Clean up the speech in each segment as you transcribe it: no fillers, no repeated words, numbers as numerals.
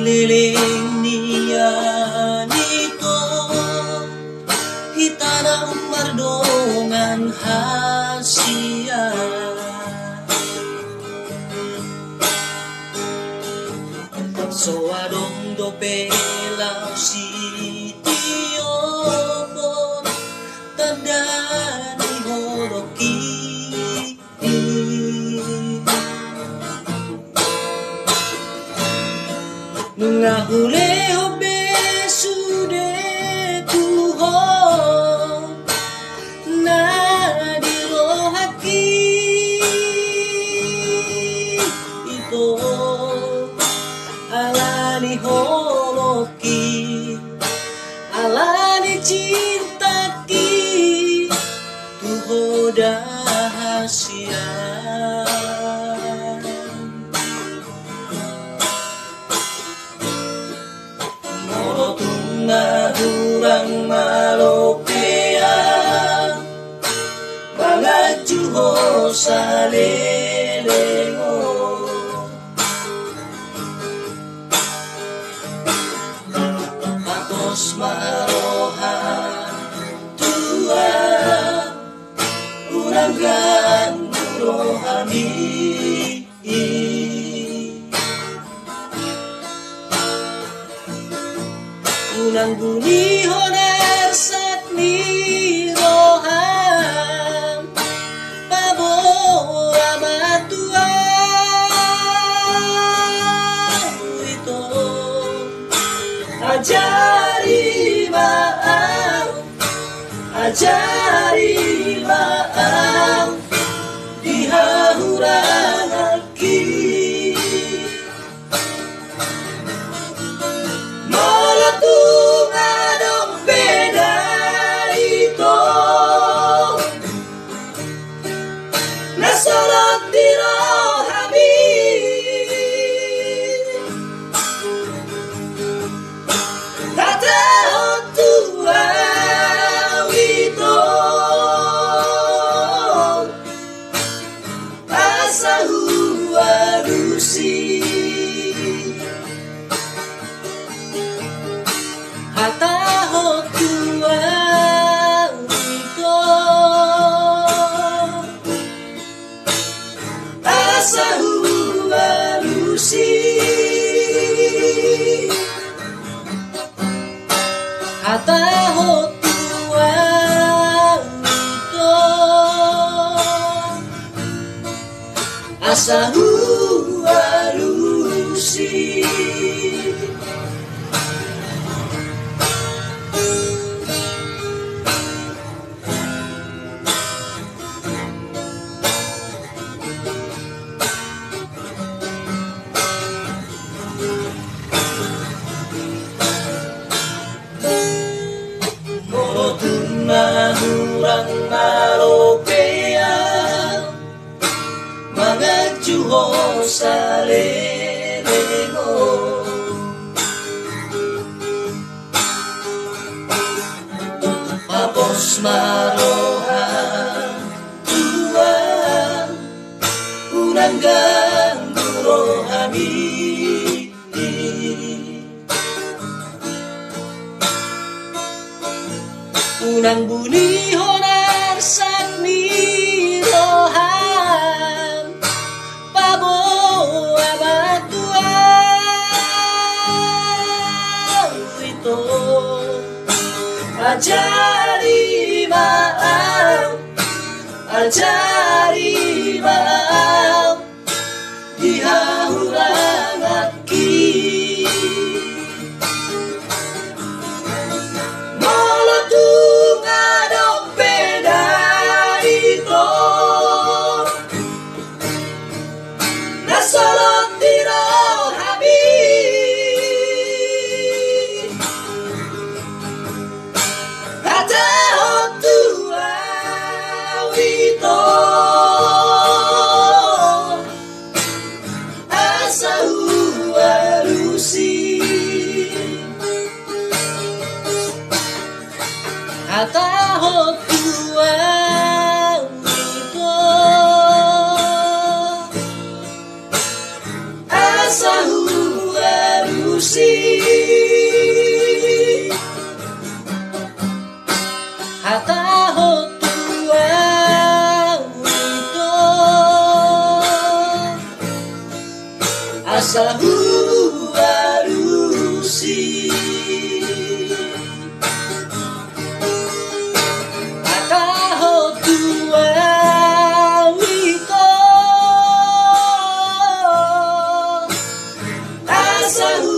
Liling niya nito hitanang mardongan hasia so adong do pelaw si tiyopo tanda ni horoki nga huleho besude tuho na dilohaki ito alani holoki alani cintaki tuho dahasia Urang malopea mga juho sa lelengo tapos marohan tua urang gandurohani unang bunyi honar sat ni roham pabo amatua itu ajari maaf dihahurang aki nasolot di rohami tatahot tua wito asahu alusi hatahot tua asahu alusi hatahot tua ito asahu alusi Urang malopea mga juho sa lelengo tapos marohan tua unang gandurohami unang bunyi honar sat ni roham pabo amatua itu ajari maaf dihahurang aki nasolot di rohami hatahot tua wito asahu harusi ataho tua wiko asahu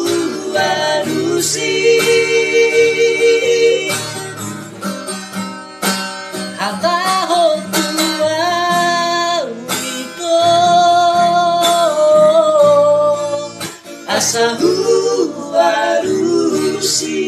harusi ataho tua wiko asahu harusi